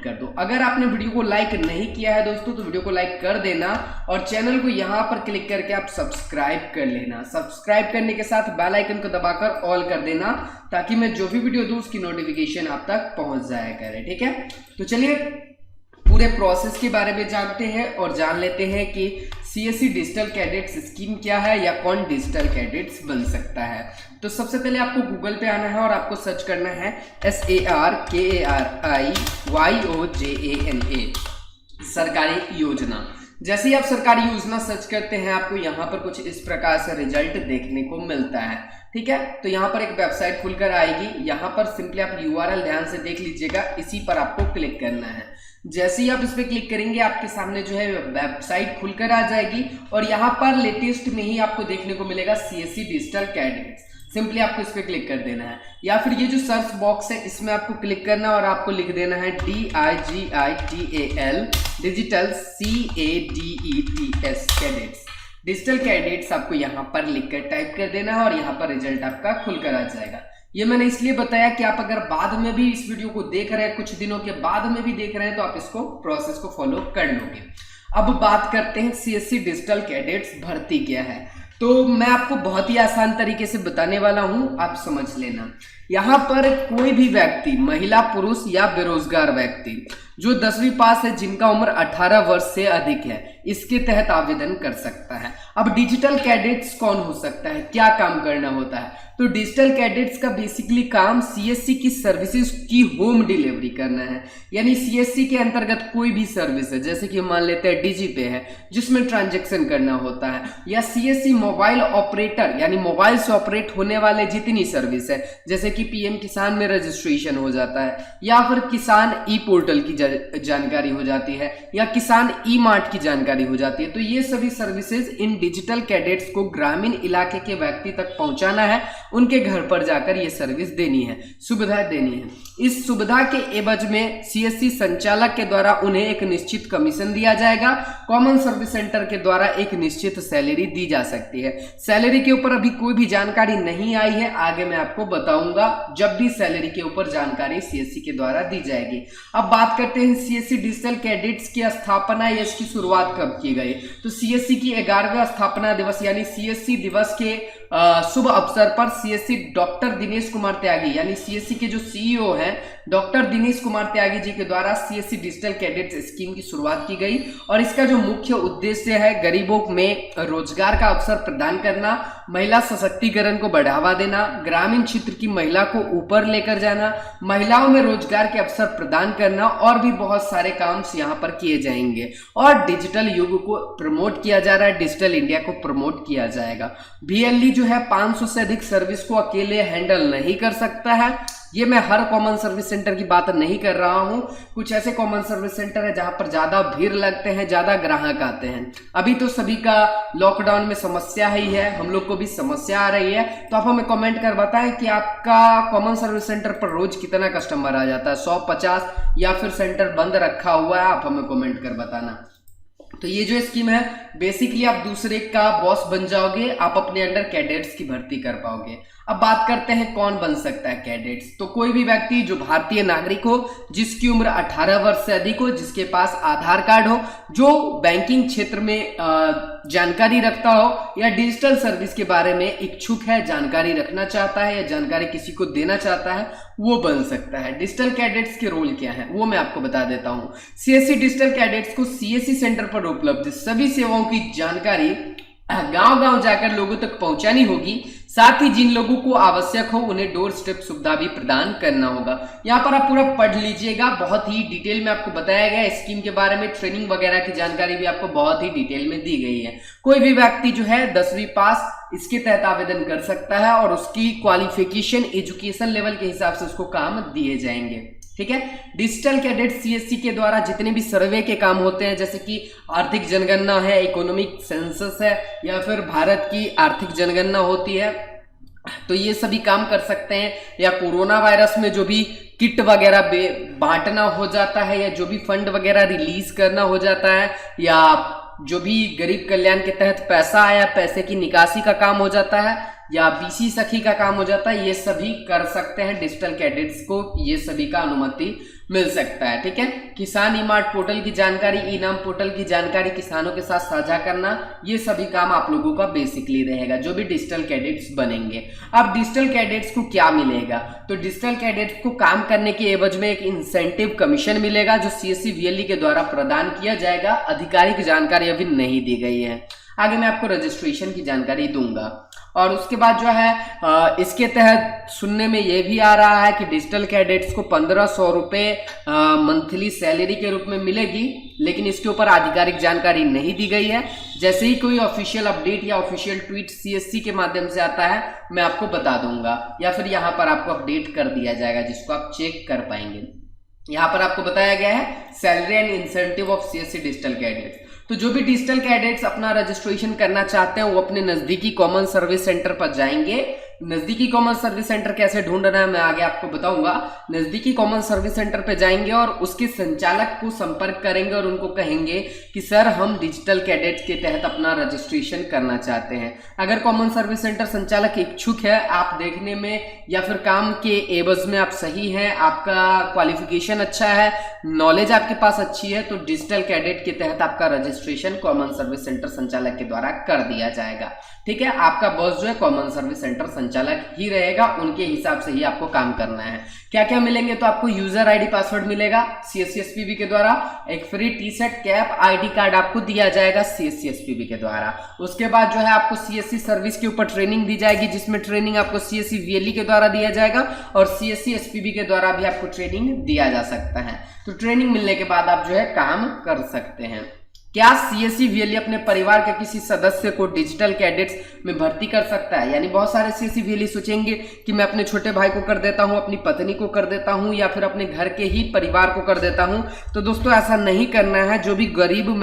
कर दो। अगर आपने वीडियो को लाइक नहीं किया है दोस्तों तो वीडियो को लाइक कर देना और चैनल को यहां पर क्लिक करके आप सब्सक्राइब कर लेना। सब्सक्राइब करने के साथ बेल आइकन को दबाकर ऑल कर देना ताकि मैं जो भी वीडियो दूं उसकी नोटिफिकेशन आप तक पहुंच जाया करे। ठीक है, तो चलिए पूरे प्रोसेस के बारे में जानते हैं और जान लेते हैं कि सीएससी डिजिटल कैडेट्स स्कीम क्या है या कौन डिजिटल कैडेट्स बन सकता है। तो सबसे पहले आपको गूगल पे आना है और आपको सर्च करना है SARKARIYOJANA सरकारी योजना। जैसे ही आप सरकारी योजना सर्च करते हैं आपको यहाँ पर कुछ इस प्रकार से रिजल्ट देखने को मिलता है। ठीक है, तो यहाँ पर एक वेबसाइट खुलकर आएगी। यहाँ पर सिंपली आप URL ध्यान से देख लीजिएगा, इसी पर आपको क्लिक करना है। जैसे ही आप इस पर क्लिक करेंगे आपके सामने जो है वेबसाइट खुलकर आ जाएगी और यहाँ पर लेटेस्ट में ही आपको देखने को मिलेगा सीएससी डिजिटल कैडेट्स। सिंपली आपको इस पर क्लिक कर देना है या फिर ये जो सर्च बॉक्स है इसमें आपको क्लिक करना है और आपको लिख देना है DIGITAL digital CADETS cadets. Digital cadets आपको यहाँ पर लिखकर टाइप कर देना है और यहाँ पर रिजल्ट आपका खुलकर आ जाएगा। ये मैंने इसलिए बताया कि आप अगर बाद में भी इस वीडियो को देख रहे हैं, कुछ दिनों के बाद में भी देख रहे हैं, तो आप इसको प्रोसेस को फॉलो कर लोगे। अब बात करते हैं सीएससी डिजिटल कैडेट्स भर्ती क्या है। तो मैं आपको बहुत ही आसान तरीके से बताने वाला हूं, आप समझ लेना। यहाँ पर कोई भी व्यक्ति, महिला, पुरुष या बेरोजगार व्यक्ति जो 10वीं पास है, जिनका उम्र 18 वर्ष से अधिक है, इसके तहत आवेदन कर सकता है। अब डिजिटल कैडेट्स कौन हो सकता है, क्या काम करना होता है? तो डिजिटल कैडेट्स का बेसिकली काम सीएससी की सर्विसेज की होम डिलीवरी करना है। यानी सीएससी के अंतर्गत कोई भी सर्विस है, जैसे कि मान लेते हैं डीजीपे है जिसमें ट्रांजैक्शन करना होता है, या सीएससी मोबाइल ऑपरेटर यानी मोबाइल से ऑपरेट होने वाले जितनी सर्विस है, जैसे कि पीएम किसान में रजिस्ट्रेशन हो जाता है, या फिर किसान ई पोर्टल की जानकारी हो जाती है, या किसान ई मार्ट की जानकारी हो जाती है। तो ये सभी सर्विसेज इन डिजिटल कैडेट्स को ग्रामीण इलाके के व्यक्ति तक पहुंचाना है, उनके घर पर जाकर ये सर्विस देनी है, सुविधा देनी है। इस सुविधा के एवज में सीएससी संचालक के द्वारा उन्हें एक निश्चित कमीशन दिया जाएगा। कॉमन सर्विस सेंटर के द्वारा एक निश्चित सैलरी दी जा सकती है। सैलरी के ऊपर अभी कोई भी जानकारी नहीं आई है, आगे मैं आपको बताऊंगा जब भी सैलरी के ऊपर जानकारी सीएससी के द्वारा दी जाएगी। अब बात करते हैं सीएससी डिजिटल कैडेट्स की स्थापना या इसकी शुरुआत कब की गई। तो सीएससी की 11वां स्थापना दिवस यानी सीएससी दिवस के शुभ अवसर पर सीएससी डॉक्टर दिनेश कुमार त्यागी यानी सीएससी के जो सीईओ हैं डॉक्टर दिनेश कुमार त्यागी जी के द्वारा सीएससी डिजिटल कैडेट्स स्कीम की शुरुआत की गई। और इसका जो मुख्य उद्देश्य है गरीबों में रोजगार का अवसर प्रदान करना, महिला सशक्तिकरण को बढ़ावा देना, ग्रामीण क्षेत्र की महिला को ऊपर लेकर जाना, महिलाओं में रोजगार के अवसर प्रदान करना और भी बहुत सारे काम यहाँ पर किए जाएंगे। और डिजिटल युग को प्रमोट किया जा रहा है, डिजिटल इंडिया को प्रमोट किया जाएगा। बीएलई जो है 500 से अधिक सर्विस को अकेले हैंडल नहीं कर सकता है। ये मैं हर कॉमन सर्विस सेंटर की बात नहीं कर रहा हूं, कुछ ऐसे कॉमन सर्विस सेंटर है जहां पर ज्यादा भीड़ लगते हैं, ज्यादा ग्राहक आते हैं। अभी तो सभी का लॉकडाउन में समस्या ही है, हम लोग को भी समस्या आ रही है। तो आप हमें कमेंट कर बताएं कि आपका कॉमन सर्विस सेंटर पर रोज कितना कस्टमर आ जाता है, 100, 50 या फिर सेंटर बंद रखा हुआ है, आप हमें कमेंट कर बताना। तो ये जो स्कीम है बेसिकली आप दूसरे का बॉस बन जाओगे, आप अपने अंडर कैडेट्स की भर्ती कर पाओगे। अब बात करते हैं कौन बन सकता है कैडेट्स। तो कोई भी व्यक्ति जो भारतीय नागरिक हो, जिसकी उम्र 18 वर्ष से अधिक हो, जिसके पास आधार कार्ड हो, जो बैंकिंग क्षेत्र में जानकारी रखता हो या डिजिटल सर्विस के बारे में इच्छुक है, जानकारी रखना चाहता है या जानकारी किसी को देना चाहता है, वो बन सकता है। डिजिटल कैडेट्स के रोल क्या है वो मैं आपको बता देता हूं। सीएससी डिजिटल कैडेट्स को सीएससी सेंटर पर उपलब्ध सभी सेवाओं की जानकारी गांव-गांव जाकर लोगों तक पहुंचानी होगी। साथ ही जिन लोगों को आवश्यक हो उन्हें डोर स्टेप सुविधा भी प्रदान करना होगा। यहाँ पर आप पूरा पढ़ लीजिएगा, बहुत ही डिटेल में आपको बताया गया है। स्कीम के बारे में ट्रेनिंग वगैरह की जानकारी भी आपको बहुत ही डिटेल में दी गई है। कोई भी व्यक्ति जो है 10वीं पास इसके तहत आवेदन कर सकता है और उसकी क्वालिफिकेशन एजुकेशन लेवल के हिसाब से उसको काम दिए जाएंगे। ठीक है, डिजिटल कैडेट सीएससी के द्वारा जितने भी सर्वे के काम होते हैं, जैसे कि आर्थिक जनगणना है, इकोनॉमिक सेंसस है, या फिर भारत की आर्थिक जनगणना होती है, तो ये सभी काम कर सकते हैं। या कोरोना वायरस में जो भी किट वगैरह बांटना हो जाता है, या जो भी फंड वगैरह रिलीज करना हो जाता है, या जो भी गरीब कल्याण के तहत पैसा आया, पैसे की निकासी का काम हो जाता है, या बीसी सखी का काम हो जाता है, ये सभी कर सकते हैं। डिजिटल कैडेट्स को ये सभी का अनुमति मिल सकता है। ठीक है, किसान ई मार्ट पोर्टल की जानकारी, ई नाम पोर्टल की जानकारी किसानों के साथ साझा करना, ये सभी काम आप लोगों का बेसिकली रहेगा जो भी डिजिटल कैडेट्स बनेंगे। अब डिजिटल कैडेट्स को क्या मिलेगा, तो डिजिटल कैडेट्स को काम करने के एवज में एक इंसेंटिव कमीशन मिलेगा जो CSC VLE के द्वारा प्रदान किया जाएगा। आधिकारिक जानकारी अभी नहीं दी गई है, आगे मैं आपको रजिस्ट्रेशन की जानकारी दूंगा। और उसके बाद जो है इसके तहत सुनने में ये भी आ रहा है कि डिजिटल कैडेट्स को 1500 रुपये मंथली सैलरी के रूप में मिलेगी, लेकिन इसके ऊपर आधिकारिक जानकारी नहीं दी गई है। जैसे ही कोई ऑफिशियल अपडेट या ऑफिशियल ट्वीट CSC के माध्यम से आता है मैं आपको बता दूंगा, या फिर यहाँ पर आपको अपडेट कर दिया जाएगा जिसको आप चेक कर पाएंगे। यहाँ पर आपको बताया गया है salary and incentive of CSC digital cadets. तो जो भी डिजिटल कैडेट्स अपना रजिस्ट्रेशन करना चाहते हैं वो अपने नजदीकी कॉमन सर्विस सेंटर पर जाएंगे। नजदीकी कॉमन सर्विस सेंटर कैसे ढूंढना है मैं आगे आपको बताऊंगा। नजदीकी कॉमन सर्विस सेंटर पे जाएंगे और उसके संचालक को संपर्क करेंगे और उनको कहेंगे कि सर हम डिजिटल कैडेट्स के तहत अपना रजिस्ट्रेशन करना चाहते हैं। अगर कॉमन सर्विस सेंटर संचालक इच्छुक है, आप देखने में या फिर काम के एवज में आप सही हैं, आपका क्वालिफिकेशन अच्छा है, नॉलेज आपके पास अच्छी है, तो डिजिटल कैडेट के तहत आपका रजिस्ट्रेशन कॉमन सर्विस सेंटर संचालक के द्वारा कर दिया जाएगा। ठीक है, आपका बॉस जो है कॉमन सर्विस सेंटर संचालक ही रहेगा, उनके हिसाब से ही आपको काम करना है। क्या क्या मिलेंगे, तो आपको यूजर आईडी पासवर्ड मिलेगा CSC SPB के द्वारा, एक free T-shirt cap ID card आपको दिया जाएगा CSC SPB के द्वारा। उसके बाद जो है आपको CSC सर्विस के ऊपर ट्रेनिंग दी जाएगी, जिसमें ट्रेनिंग आपको CSC VLE के द्वारा दिया जाएगा और CSC SPB के द्वारा भी आपको ट्रेनिंग दिया जा सकता है। तो ट्रेनिंग मिलने के बाद आप जो है काम कर सकते हैं। क्या CSC VLE अपने परिवार के किसी सदस्य को डिजिटल कैडेट्स में भर्ती कर सकता है? यानी बहुत सारे CSC VLE सोचेंगे कि मैं अपने छोटे भाई को कर देता हूं, अपनी पत्नी को कर देता हूं, या फिर अपने घर के ही परिवार को कर देता हूं। तो दोस्तों ऐसा नहीं करना है। जो भी गरीब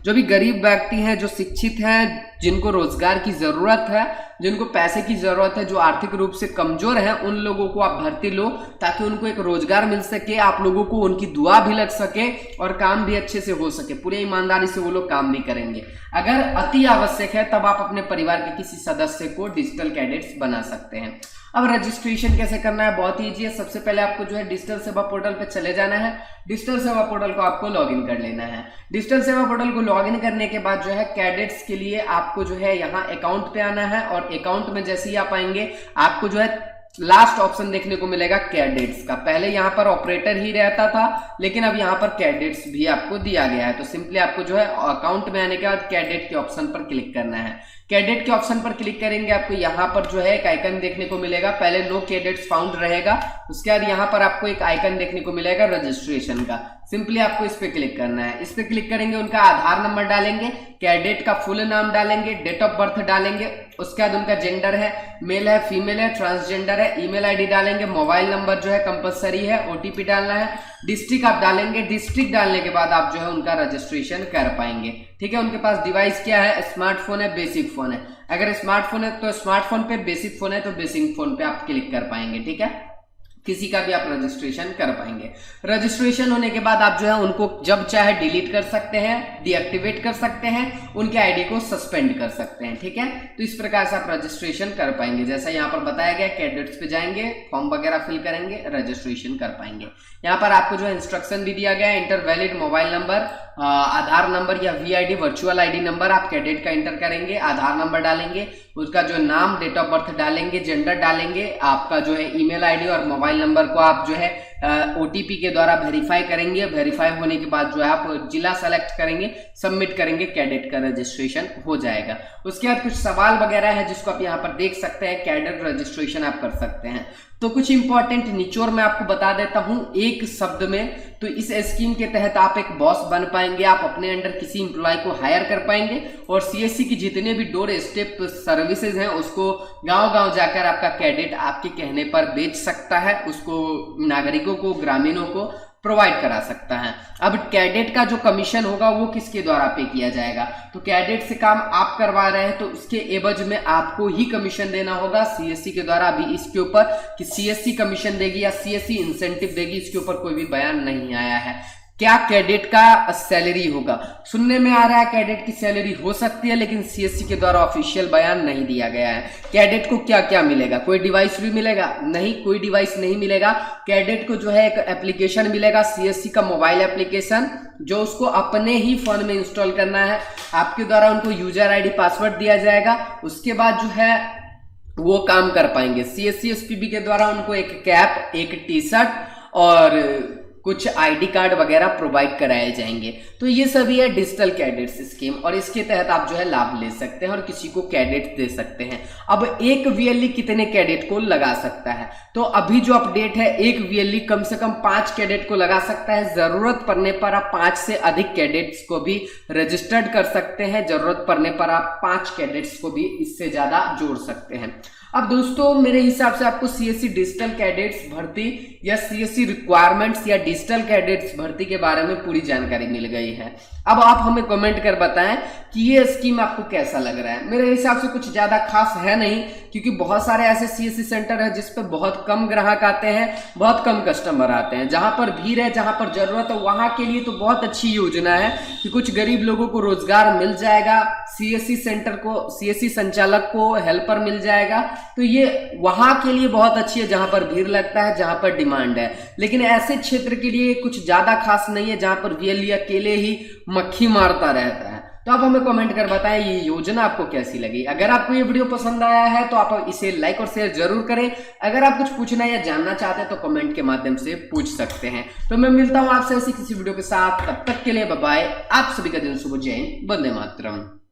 जो भी गरीब व्यक्ति हैं, जो शिक्षित हैं, जिनको रोजगार की जरूरत है, जिनको पैसे की जरूरत है, जो आर्थिक रूप से कमजोर हैं, उन लोगों को आप भर्ती लो ताकि उनको एक रोजगार मिल सके, आप लोगों को उनकी दुआ भी लग सके और काम भी अच्छे से हो सके। पूरी ईमानदारी से वो लोग काम भी करेंगे। अगर अति आवश्यक है तब आप अपने परिवार के किसी सदस्य को डिजिटल कैडेट्स बना सकते हैं। अब रजिस्ट्रेशन कैसे करना है, बहुत ईजी है। सबसे पहले आपको जो है डिजिटल सेवा पोर्टल पे चले जाना है। डिजिटल सेवा पोर्टल को आपको लॉगिन कर लेना है। डिजिटल सेवा पोर्टल को लॉगिन करने के बाद जो है कैडेट्स के लिए आपको जो है यहाँ अकाउंट पे आना है, और अकाउंट में जैसे ही आप आएंगे आपको जो है लास्ट ऑप्शन देखने को मिलेगा कैडेट्स का। पहले यहाँ पर ऑपरेटर ही रहता था, लेकिन अब यहाँ पर कैडेट्स भी आपको दिया गया है। तो सिंपली आपको जो है अकाउंट में आने के बाद कैडेट के ऑप्शन पर क्लिक करना है। कैडेट के ऑप्शन पर क्लिक करेंगे आपको यहाँ पर जो है एक आइकन देखने को मिलेगा। पहले नो कैडेट्स फाउंड रहेगा, उसके बाद यहाँ पर आपको एक आइकन देखने को मिलेगा रजिस्ट्रेशन का। सिंपली आपको इस पे क्लिक करना है। इस पे क्लिक करेंगे, उनका आधार नंबर डालेंगे, कैडेट का फुल नाम डालेंगे, डेट ऑफ बर्थ डालेंगे, उसके बाद उनका जेंडर है, मेल है, फीमेल है, ट्रांसजेंडर है, ईमेल आईडी डालेंगे, मोबाइल नंबर जो है कंपलसरी है, OTP डालना है, डिस्ट्रिक्ट आप डालेंगे। डिस्ट्रिक्ट डालने के बाद आप जो है उनका रजिस्ट्रेशन कर पाएंगे। ठीक है, उनके पास डिवाइस क्या है, स्मार्टफोन है, बेसिक फोन है। अगर स्मार्टफोन है तो स्मार्टफोन पे, बेसिक फोन है तो बेसिक फोन पे आप क्लिक कर पाएंगे। ठीक है, किसी का भी आप रजिस्ट्रेशन कर पाएंगे। रजिस्ट्रेशन होने के बाद आप जो है उनको जब चाहे डिलीट कर सकते हैं, डीएक्टिवेट कर सकते हैं, उनके आईडी को सस्पेंड कर सकते हैं। ठीक है, तो इस प्रकार से आप रजिस्ट्रेशन कर पाएंगे। जैसा यहाँ पर बताया गया, कैडेट्स पे जाएंगे, फॉर्म वगैरह फिल करेंगे, रजिस्ट्रेशन कर पाएंगे। यहाँ पर आपको जो है इंस्ट्रक्शन भी दिया गया है, इंटर वैलिड मोबाइल नंबर, आधार नंबर या VID वर्चुअल ID नंबर आप कैडेट का इंटर करेंगे, आधार नंबर डालेंगे, उसका जो नाम, डेट ऑफ बर्थ डालेंगे, जेंडर डालेंगे, आपका जो है ईमेल आईडी और मोबाइल नंबर को आप जो है OTP के द्वारा वेरीफाई करेंगे। वेरीफाई होने के बाद जो है आप जिला सेलेक्ट करेंगे, सबमिट करेंगे, कैडेट का रजिस्ट्रेशन हो जाएगा। उसके बाद कुछ सवाल वगैरह है जिसको आप यहाँ पर देख सकते हैं, कैडेट रजिस्ट्रेशन आप कर सकते हैं। तो कुछ इंपॉर्टेंट निचोड़ मैं आपको बता देता हूं एक शब्द में। तो इस स्कीम के तहत आप एक बॉस बन पाएंगे, आप अपने अंडर किसी इंप्लॉय को हायर कर पाएंगे, और CSC की जितने भी डोर स्टेप सर्विसेज हैं उसको गांव-गांव जाकर आपका कैडेट आपके कहने पर बेच सकता है, उसको नागरिकों को, ग्रामीणों को प्रोवाइड करा सकता है। अब कैडेट का जो कमीशन होगा वो किसके द्वारा पे किया जाएगा, तो कैडेट से काम आप करवा रहे हैं तो उसके एवज में आपको ही कमीशन देना होगा। CSC के द्वारा अभी इसके ऊपर कि CSC कमीशन देगी या CSC इंसेंटिव देगी, इसके ऊपर कोई भी बयान नहीं आया है। क्या कैडेट का सैलरी होगा। सुनने में आ रहा है कैडेट की सैलरी हो सकती है, लेकिन सीएससी के द्वारा ऑफिशियल बयान नहीं दिया गया है। कैडेट को क्या क्या मिलेगा, कोई डिवाइस भी मिलेगा नहीं, कोई डिवाइस नहीं मिलेगा। कैडेट को जो है एक एप्लीकेशन मिलेगा, सीएससी का मोबाइल एप्लीकेशन, जो उसको अपने ही फोन में इंस्टॉल करना है। आपके द्वारा उनको यूजर आईडी पासवर्ड दिया जाएगा, उसके बाद जो है वो काम कर पाएंगे। सीएससी एसपीबी के द्वारा उनको एक कैप, एक टी शर्ट और कुछ आईडी कार्ड वगैरह प्रोवाइड कराए जाएंगे। तो ये सभी है डिजिटल कैडेट्स स्कीम, और इसके तहत आप जो है लाभ ले सकते हैं और किसी को कैडेट दे सकते हैं। अब एक वीएलई कितने कैडेट को लगा सकता है, तो अभी जो अपडेट है एक वीएलई कम से कम 5 कैडेट को लगा सकता है। जरूरत पड़ने पर आप 5 से अधिक कैडेट्स को भी रजिस्टर्ड कर सकते हैं। जरूरत पड़ने पर आप 5 कैडेट्स को भी इससे ज्यादा जोड़ सकते हैं। अब दोस्तों मेरे हिसाब से आपको सीएससी डिजिटल कैडेट्स भर्ती या सीएससी रिक्वायरमेंट्स या डिजिटल कैडेट्स भर्ती के बारे में पूरी जानकारी मिल गई है। अब आप हमें कमेंट कर बताएं कि ये स्कीम आपको कैसा लग रहा है। मेरे हिसाब से कुछ ज्यादा खास है नहीं, क्योंकि बहुत सारे ऐसे सीएससी सेंटर है जिस पे बहुत कम ग्राहक आते हैं, बहुत कम कस्टमर आते हैं। जहां पर भीड़ है, जहां पर जरूरत है, वहां के लिए तो बहुत अच्छी योजना है कि कुछ गरीब लोगों को रोजगार मिल जाएगा, सीएससी सेंटर को, सीएससी संचालक को हेल्पर मिल जाएगा। तो ये वहां के लिए बहुत अच्छी है जहां पर भीड़ लगता है, जहां पर डिमांड है। लेकिन ऐसे क्षेत्र के लिए कुछ ज्यादा खास नहीं है जहां पर वीएलई अकेले ही मक्खी मारता रहता है। तो आप हमें कमेंट कर बताएं ये योजना आपको कैसी लगी। अगर आपको ये वीडियो पसंद आया है तो आप इसे लाइक और शेयर जरूर करें। अगर आप कुछ पूछना या जानना चाहते हैं तो कमेंट के माध्यम से पूछ सकते हैं। तो मैं मिलता हूं आपसे ऐसी किसी वीडियो के साथ, तब तक के लिए बाय बाय। आप सभी का दिन शुभ, जय हिंद, वंदे मातरम।